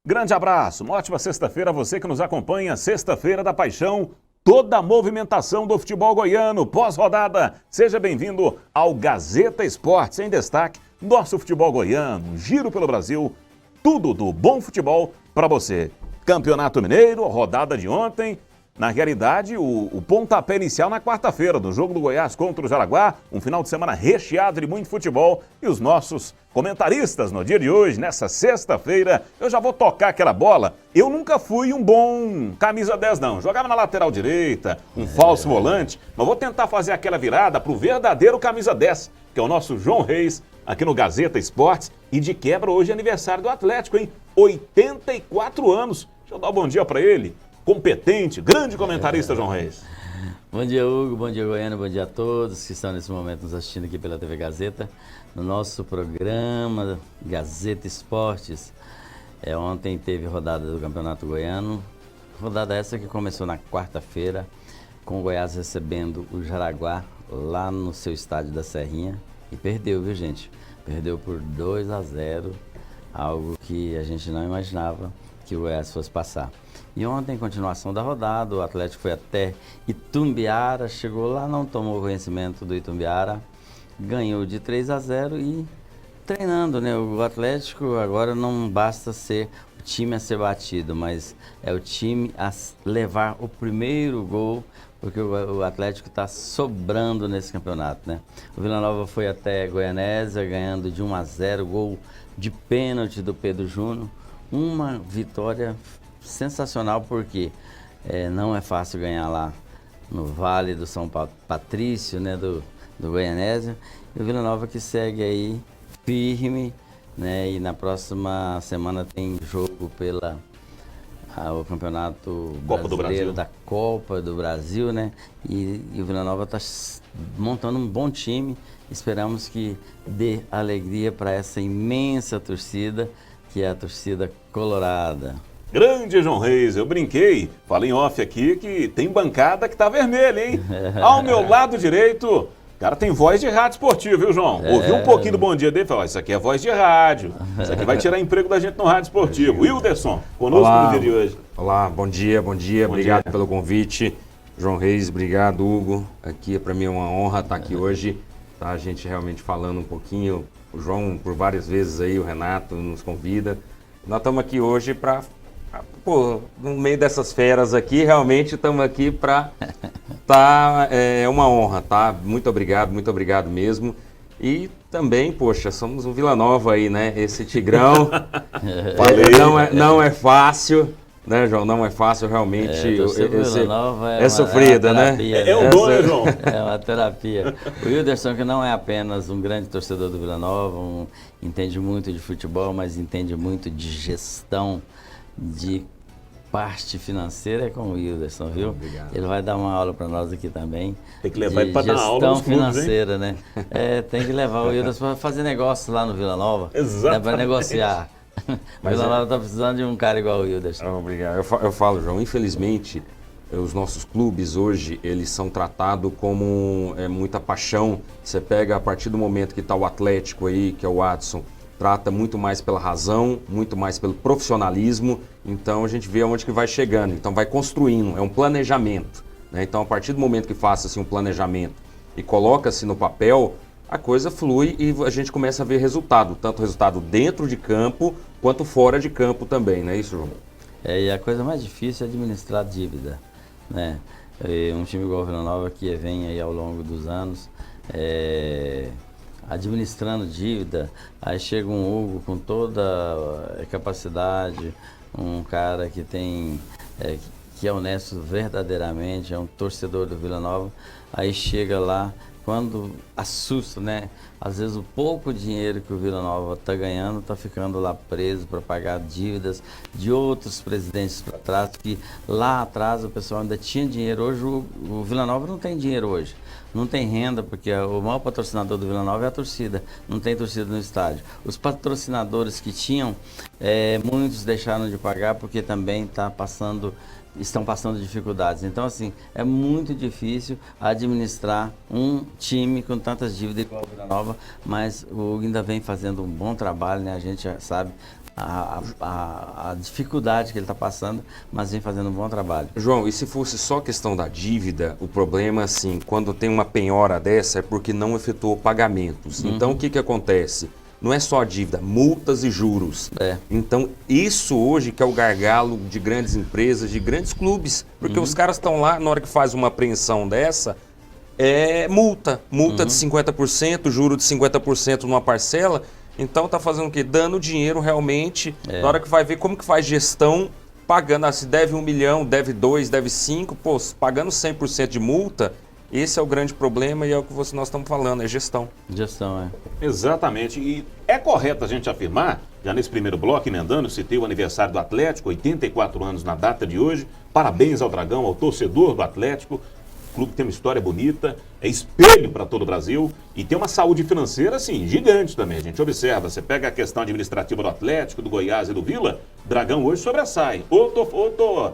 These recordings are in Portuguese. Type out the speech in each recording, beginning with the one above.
Grande abraço, uma ótima sexta-feira a você que nos acompanha, Sexta-feira da Paixão, toda a movimentação do futebol goiano, pós-rodada. Seja bem-vindo ao Gazeta Esportes, em destaque, nosso futebol goiano, um giro pelo Brasil, tudo do bom futebol para você. Campeonato Mineiro, rodada de ontem. Na realidade, o pontapé inicial na quarta-feira, do jogo do Goiás contra o Jaraguá, um final de semana recheado de muito futebol. E os nossos comentaristas no dia de hoje, nessa sexta-feira, eu já vou tocar aquela bola. Eu nunca fui um bom camisa 10 não, jogava na lateral direita, um falso volante, mas vou tentar fazer aquela virada pro verdadeiro camisa 10, que é o nosso João Reis, aqui no Gazeta Esportes. E de quebra hoje é aniversário do Atlético, hein? 84 anos. Deixa eu dar um bom dia para ele. Competente, grande comentarista, João Reis. Bom dia, Hugo, bom dia, Goiano, bom dia a todos que estão nesse momento nos assistindo aqui pela TV Gazeta, no nosso programa Gazeta Esportes. Ontem teve rodada do Campeonato Goiano, rodada essa que começou na quarta-feira, com o Goiás recebendo o Jaraguá lá no seu estádio da Serrinha, e perdeu, viu, gente? Perdeu por 2-0, algo que a gente não imaginava que o Goiás fosse passar. E ontem, em continuação da rodada, o Atlético foi até Itumbiara, chegou lá, não tomou conhecimento do Itumbiara, ganhou de 3-0 e treinando, né? O Atlético agora não basta ser o time a ser batido, mas é o time a levar o primeiro gol, porque o Atlético está sobrando nesse campeonato, né? O Vila Nova foi até Goianésia, ganhando de 1-0, gol de pênalti do Pedro Júnior. Uma vitória sensacional, porque não é fácil ganhar lá no Vale do São Patrício, né, do Goianésia. E o Vila Nova que segue aí firme, né, e na próxima semana tem jogo pela o Campeonato Copa do Brasil. Da Copa do Brasil, né, e o Vila Nova está montando um bom time. Esperamos que dê alegria para essa imensa torcida, que é a torcida colorada. Grande João Reis, eu brinquei, falei em off aqui que tem bancada que tá vermelha, hein? Ao meu lado direito, o cara tem voz de rádio esportivo, viu, João? Ouviu um pouquinho do bom dia dele e falou, isso aqui é voz de rádio, isso aqui vai tirar emprego da gente no rádio esportivo. Wilderson, conosco no dia de hoje. Olá, bom dia, obrigado pelo convite. João Reis, obrigado, Hugo. Aqui para mim é uma honra estar aqui hoje, tá? A gente realmente falando um pouquinho, o João por várias vezes aí, o Renato nos convida. Nós estamos aqui hoje para, no meio dessas feras aqui, realmente estamos aqui para é uma honra, tá? Muito obrigado mesmo. E também, poxa, somos um Vila Nova aí, né? Esse Tigrão, não é fácil, né, João? Não é fácil realmente. Vila Nova é sofrida, né? É um dono, João? É uma terapia. O Wilderson, que não é apenas um grande torcedor do Vila Nova, entende muito de futebol, mas entende muito de gestão, de parte financeira, é com o Wilderson, viu? Obrigado. Ele vai dar uma aula para nós aqui também. Tem que levar ele para dar aula nos clubes, financeira, hein? né? Tem que levar o Wilderson para fazer negócio lá no Vila Nova. Exatamente. Para negociar. O Vila Nova está precisando de um cara igual o Wilderson. Obrigado. Eu falo, João, infelizmente, os nossos clubes hoje, eles são tratados como muita paixão. Você pega a partir do momento que está o Atlético aí, que é o Adson, trata muito mais pela razão, muito mais pelo profissionalismo. Então a gente vê aonde que vai chegando, então vai construindo, é um planejamento, né? Então a partir do momento que faça-se um planejamento e coloca-se no papel, a coisa flui e a gente começa a ver resultado, tanto resultado dentro de campo quanto fora de campo também, não é isso, João? E a coisa mais difícil é administrar dívida, né? Um time igual o Vila Nova que vem aí ao longo dos anos, administrando dívida, aí chega um Hugo com toda a capacidade, um cara que tem, que é honesto verdadeiramente, é um torcedor do Vila Nova, aí chega lá, quando assusta, né? Às vezes o pouco dinheiro que o Vila Nova está ganhando está ficando lá preso para pagar dívidas de outros presidentes para trás, que lá atrás o pessoal ainda tinha dinheiro. Hoje o Vila Nova não tem dinheiro hoje. Não tem renda, porque o maior patrocinador do Vila Nova é a torcida. Não tem torcida no estádio. Os patrocinadores que tinham, muitos deixaram de pagar porque também estão passando dificuldades. Então, assim, é muito difícil administrar um time com tantas dívidas igual o Vila Nova, mas o Hugo ainda vem fazendo um bom trabalho, né? A gente já sabe a dificuldade que ele está passando, mas vem fazendo um bom trabalho. João, e se fosse só questão da dívida, o problema, assim, quando tem uma penhora dessa é porque não efetuou pagamentos. Então, o que que acontece? Não é só a dívida, multas e juros. Então, isso hoje que é o gargalo de grandes empresas, de grandes clubes. Porque os caras estão lá, na hora que faz uma apreensão dessa, é multa. Multa de 50%, juro de 50% numa parcela. Então, tá fazendo o quê? Dando dinheiro realmente. Na hora que vai ver como que faz gestão, pagando, se deve 1 milhão, deve 2, deve 5, pô, pagando 100% de multa. Esse é o grande problema e é o que nós estamos falando, é gestão. Gestão, Exatamente. E é correto a gente afirmar, já nesse primeiro bloco, emendando, citei o aniversário do Atlético, 84 anos na data de hoje. Parabéns ao Dragão, ao torcedor do Atlético. O clube tem uma história bonita, é espelho para todo o Brasil e tem uma saúde financeira, assim, gigante também. A gente observa, você pega a questão administrativa do Atlético, do Goiás e do Vila, Dragão hoje sobressai. Ou tô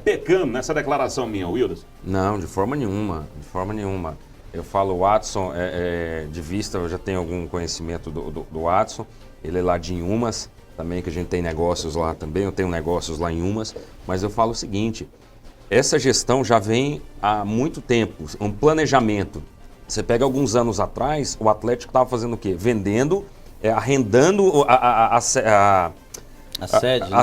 pecando nessa declaração minha, Wildas? Não, de forma nenhuma, de forma nenhuma. Eu falo o Watson, de vista, eu já tenho algum conhecimento do Watson, ele é lá de Inhumas, também que a gente tem negócios lá também, eu tenho negócios lá em Inhumas, mas eu falo o seguinte, essa gestão já vem há muito tempo, um planejamento. Você pega alguns anos atrás, o Atlético estava fazendo o quê? Vendendo, arrendando a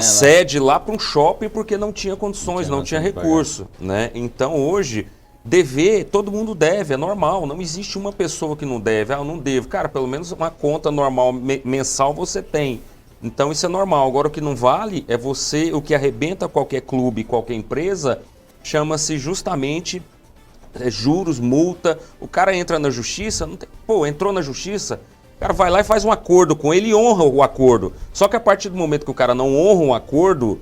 sede lá para um shopping porque não tinha condições, não tinha recurso, né? Então hoje, dever, todo mundo deve, é normal, não existe uma pessoa que não deve, eu não devo. Cara, pelo menos uma conta normal mensal você tem. Então isso é normal. Agora o que não vale é você, o que arrebenta qualquer clube, qualquer empresa, chama-se justamente juros, multa. O cara entra na justiça, não tem, entrou na justiça, o cara vai lá e faz um acordo com ele e honra o acordo. Só que a partir do momento que o cara não honra um acordo,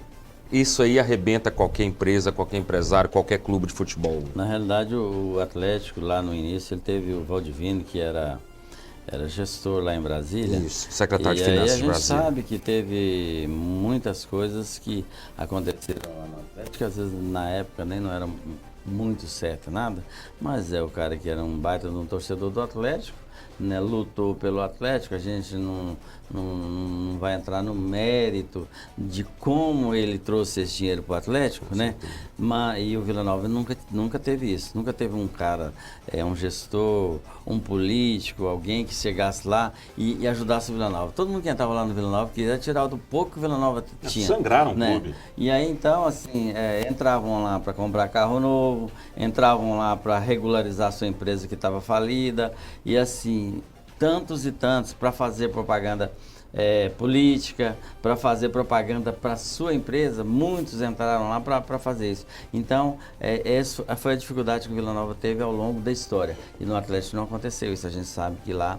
isso aí arrebenta qualquer empresa, qualquer empresário, qualquer clube de futebol. Na realidade, o Atlético, lá no início, ele teve o Valdivino, que era gestor lá em Brasília. Isso, secretário de Finanças de Brasília. A gente sabe que teve muitas coisas que aconteceram lá no Atlético, que às vezes na época nem não era muito certo nada, mas o cara que era um baita de um torcedor do Atlético, né, lutou pelo Atlético. A gente não vai entrar no mérito de como ele trouxe esse dinheiro para o Atlético, né? E o Vila Nova nunca teve isso. Nunca teve um cara, um gestor, um político, alguém que chegasse lá e ajudasse o Vila Nova. Todo mundo que entrava lá no Vila Nova queria tirar do pouco que o Vila Nova tinha. Sangraram o né? clube. E aí então, assim, entravam lá para comprar carro novo, entravam lá para regularizar sua empresa que estava falida, e assim, tantos e tantos para fazer propaganda política, para fazer propaganda para sua empresa, muitos entraram lá para fazer isso. Então, essa foi a dificuldade que o Vila Nova teve ao longo da história. E no Atlético não aconteceu isso. A gente sabe que lá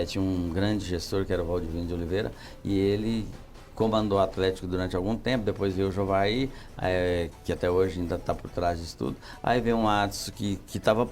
tinha um grande gestor, que era o Valdivino de Oliveira, e ele comandou o Atlético durante algum tempo. Depois veio o Jovaí, que até hoje ainda está por trás disso tudo. Aí veio um Adson que estava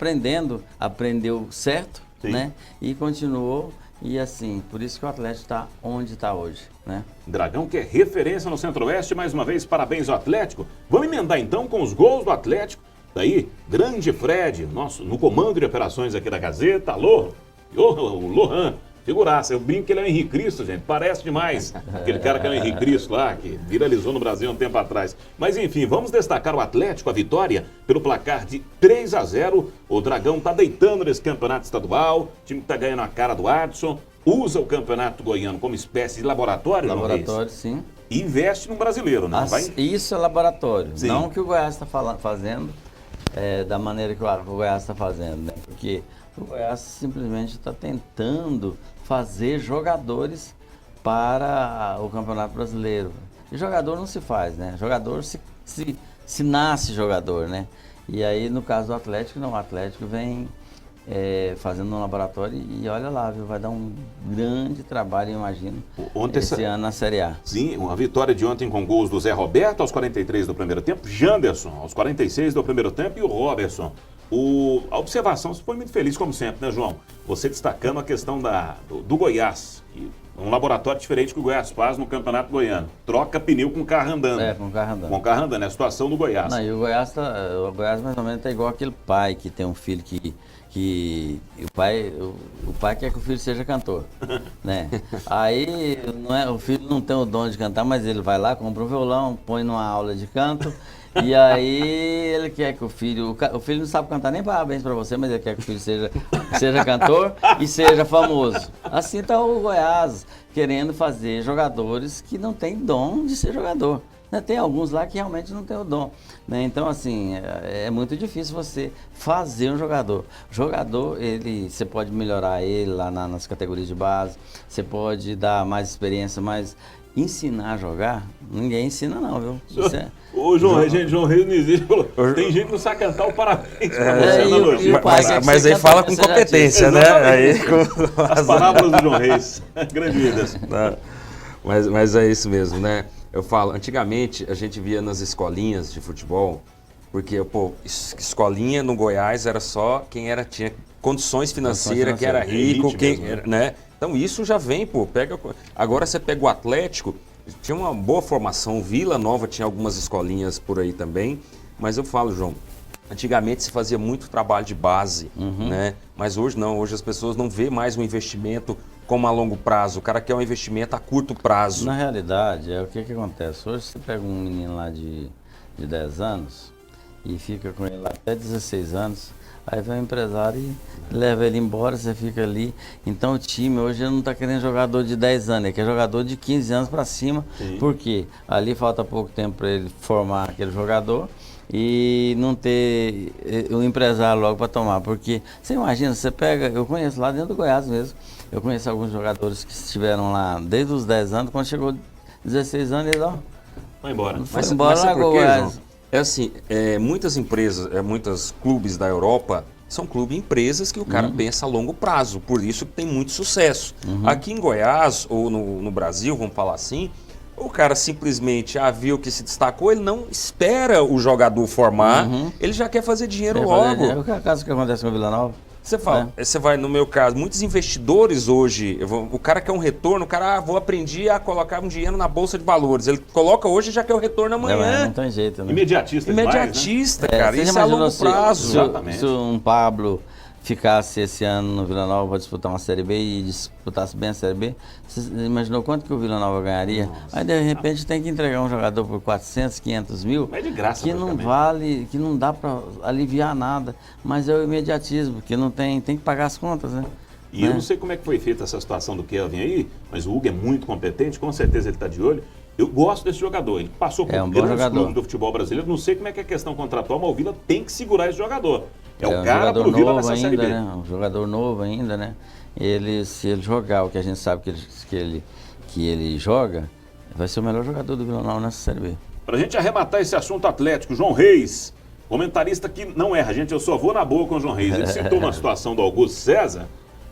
aprendeu certo, né? E continuou. E assim, por isso que o Atlético está onde está hoje, né? Dragão, que é referência no Centro-Oeste, mais uma vez, parabéns ao Atlético. Vamos emendar então com os gols do Atlético. Daí, grande Fred, no comando de operações aqui da Gazeta. Alô, o Lohan, figuraça. Eu brinco que ele é o Henrique Cristo, gente, parece demais. Aquele cara que é o Henrique Cristo lá, que viralizou no Brasil há um tempo atrás. Mas enfim, vamos destacar o Atlético, a vitória pelo placar de 3-0. O Dragão tá deitando nesse campeonato estadual, o time que tá ganhando a cara do Adson, usa o campeonato goiano como espécie de laboratório, Laboratório, sim. E investe no brasileiro, né? Isso é laboratório, sim. Não o que o Goiás está fazendo da maneira que o Goiás está fazendo, né? Porque o Goiás simplesmente está tentando fazer jogadores para o Campeonato Brasileiro. E jogador não se faz, né? Jogador se nasce jogador, né? E aí, no caso do Atlético, não. O Atlético vem fazendo um laboratório e olha lá, viu? Vai dar um grande trabalho, eu imagino, esse ano na Série A. Sim, uma vitória de ontem com gols do Zé Roberto aos 43 do primeiro tempo, Janderson aos 46 do primeiro tempo e o Robertson. A observação, você foi muito feliz como sempre, né, João? Você destacando a questão do Goiás, que é um laboratório diferente que o Goiás faz no Campeonato Goiano. Troca pneu com o carro andando. Com o carro andando. Com o carro andando, é a situação do Goiás. Não, e o Goiás mais ou menos tá igual aquele pai que tem um filho que que o pai quer que o filho seja cantor, né? Aí o filho não tem o dom de cantar, mas ele vai lá, compra um violão, põe numa aula de canto, e aí ele quer que o filho não sabe cantar nem parabéns para você, mas ele quer que o filho seja cantor e seja famoso. Assim está o Goiás querendo fazer jogadores que não têm dom de ser jogador. Tem alguns lá que realmente não tem o dom, né? Então, assim, é muito difícil você fazer um jogador. Jogador, você pode melhorar ele lá nas categorias de base, você pode dar mais experiência, mas ensinar a jogar, ninguém ensina não, viu? Ô, João Reis não existe. Tem gente que não sabe cantar o parabéns pra você, mas aí fala com competência, né? Aí, As palavras do João Reis, grande Whindersson. Mas é isso mesmo, né? Eu falo, antigamente a gente via nas escolinhas de futebol, porque, pô, escolinha no Goiás era só quem tinha condições financeiras, que era rico, né? Então isso já vem, pô, agora você pega o Atlético, tinha uma boa formação, Vila Nova tinha algumas escolinhas por aí também, mas eu falo, João, antigamente se fazia muito trabalho de base, né? Mas hoje não, hoje as pessoas não vê mais um investimento como a longo prazo, o cara quer um investimento a curto prazo. Na realidade, o que acontece? Hoje você pega um menino lá de 10 anos e fica com ele lá até 16 anos, aí vem o empresário e leva ele embora, você fica ali. Então o time hoje não está querendo jogador de 10 anos, ele quer jogador de 15 anos para cima, porque ali falta pouco tempo para ele formar aquele jogador e não ter o empresário logo para tomar, porque você imagina, você pega, eu conheço lá dentro do Goiás mesmo, eu conheço alguns jogadores que estiveram lá desde os 10 anos, quando chegou 16 anos, eles vai embora. Foi embora, largou o Goiás. É assim, muitas empresas, muitos clubes da Europa são empresas que o cara pensa a longo prazo, por isso que tem muito sucesso. Aqui em Goiás, ou no Brasil, vamos falar assim, o cara simplesmente viu que se destacou, ele não espera o jogador formar, ele já quer fazer dinheiro logo. É o caso que acontece com o Vila Nova. Você vai, no meu caso, muitos investidores hoje, o cara quer um retorno, o cara, vou aprender a colocar um dinheiro na bolsa de valores. Ele coloca hoje e já quer o retorno amanhã. Não tem jeito, né? Imediatista, né? Cara, isso é a longo prazo. Se um Pablo ficasse esse ano no Vila Nova para disputar uma Série B e disputasse bem a Série B, você imaginou quanto que o Vila Nova ganharia? Nossa. Aí de repente tem que entregar um jogador por 400, 500 mil, mas de graça, que não vale, que não dá para aliviar nada, mas é o imediatismo, que não tem que pagar as contas, né? E eu não sei como é que foi feita essa situação do Kelvin aí, mas o Hugo é muito competente, com certeza ele está de olho. Eu gosto desse jogador, ele passou por grandes clubes do futebol brasileiro, não sei como é que é a questão contratual, mas o Vila tem que segurar esse jogador. É o cara pro Vila nessa Série B. Né? Um jogador novo ainda, né? Se ele jogar o que a gente sabe que ele joga, vai ser o melhor jogador do Vila Nova nessa Série B. Pra gente arrematar esse assunto atlético, João Reis, comentarista que não erra, gente, eu só vou na boa com o João Reis. Ele citou uma situação do Augusto César,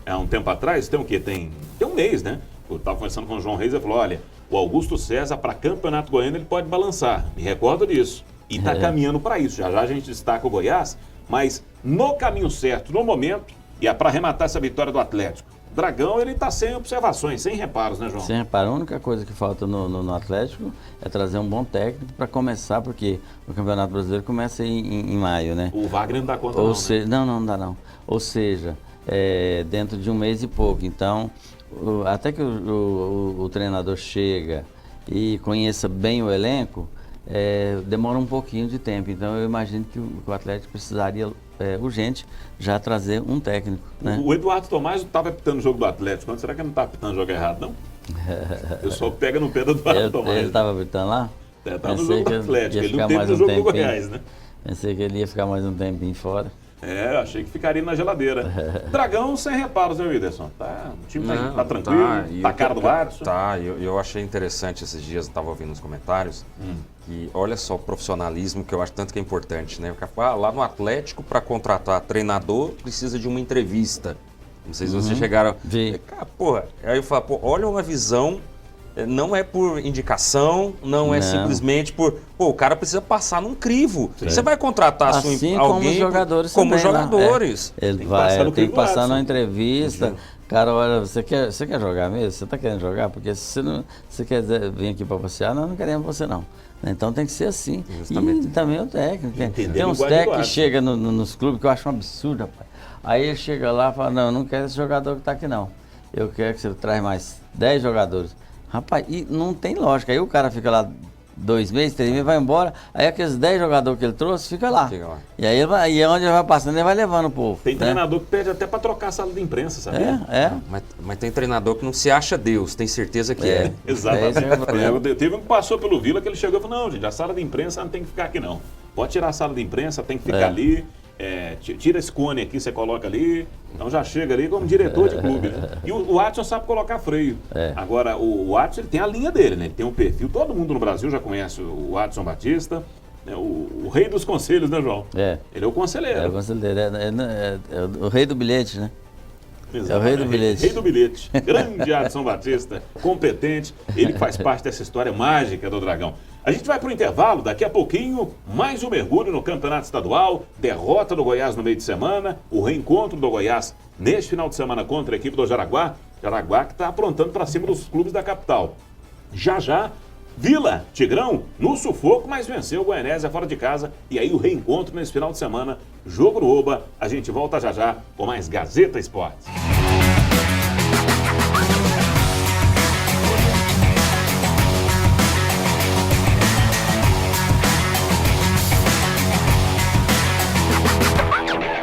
há um tempo atrás, tem o quê? Tem um mês, né? Eu estava conversando com o João Reis e falou, olha, o Augusto César para Campeonato Goiano ele pode balançar, me recordo disso. E está caminhando para isso, já a gente destaca o Goiás, mas no caminho certo, no momento, e é para arrematar essa vitória do Atlético. O Dragão, ele está sem observações, sem reparos, né, João? Sem reparos. A única coisa que falta no Atlético é trazer um bom técnico para começar, porque o Campeonato Brasileiro começa em maio, né? O Wagner não dá conta né? Não dá não. Ou seja, dentro de um mês e pouco. Então, até que o treinador chega e conheça bem o elenco, demora um pouquinho de tempo. Então eu imagino que o Atlético precisaria urgente já trazer um técnico, né? O Eduardo Tomás estava apitando o jogo do Atlético. Será que ele não está apitando o jogo errado, não? O pessoal pega no pé do Eduardo Tomás. Ele estava apitando lá? Está no jogo do Atlético. Ele não teve no jogo do Goiás, né? Pensei que ele ia ficar mais um tempinho fora. Achei que ficaria na geladeira. Dragão sem reparos, né, Whindersson? O time tá tranquilo, tá a cara do Barça. Eu achei interessante esses dias, eu estava ouvindo nos comentários, que olha só o profissionalismo que eu acho tanto que é importante, né? Lá no Atlético, para contratar treinador, precisa de uma entrevista. Não sei se vocês chegaram... Vi. Aí eu falo, olha uma visão não é por indicação, não é simplesmente por... Pô, o cara precisa passar num crivo. Sim. Você vai contratar assim alguém... como os jogadores como também, jogadores. Ele tem que passar numa entrevista. Cara, olha, você quer jogar mesmo? Você está querendo jogar? Porque se você quer vir aqui para passear, nós não queremos você não. Então tem que ser assim. Justamente. E também o técnico. Entender Tem uns técnicos que chegam nos clubes que eu acho um absurdo, rapaz. Aí ele chega lá e fala, não, eu não quero esse jogador que está aqui não. Eu quero que você traz mais 10 jogadores. Rapaz, e não tem lógica. Aí o cara fica lá 2 meses, 3 meses, vai embora. Aí aqueles 10 jogadores que ele trouxe, fica lá. E aí e onde ele vai passando, ele vai levando o povo. Tem treinador que pede até para trocar a sala de imprensa, sabia? Mas tem treinador que não se acha Deus, tem certeza que é. Exatamente. Teve um que passou pelo Vila que ele chegou e falou, não, gente, a sala de imprensa não tem que ficar aqui não. Pode tirar a sala de imprensa, tem que ficar ali. Tira esse cone aqui, você coloca ali. Então já chega ali como diretor de clube. Né? E o Watson sabe colocar freio. Agora, o Watson ele tem a linha dele, né? Ele tem um perfil. Todo mundo no Brasil já conhece o Watson Batista. Né? O rei dos conselhos, né, João? Ele é o conselheiro. É o conselheiro. É o rei do bilhete, né? Exatamente. É o rei do bilhete. Rei do bilhete. Grande Adson Batista, competente. Ele que faz parte dessa história mágica do Dragão. A gente vai para o intervalo, daqui a pouquinho, mais um mergulho no Campeonato Estadual, derrota do Goiás no meio de semana, o reencontro do Goiás neste final de semana contra a equipe do Jaraguá. Jaraguá que está aprontando para cima dos clubes da capital. Já, Vila, Tigrão, no sufoco, mas venceu o Goianésia fora de casa. E aí o reencontro nesse final de semana, jogo no Oba. A gente volta já com mais Gazeta Esportes.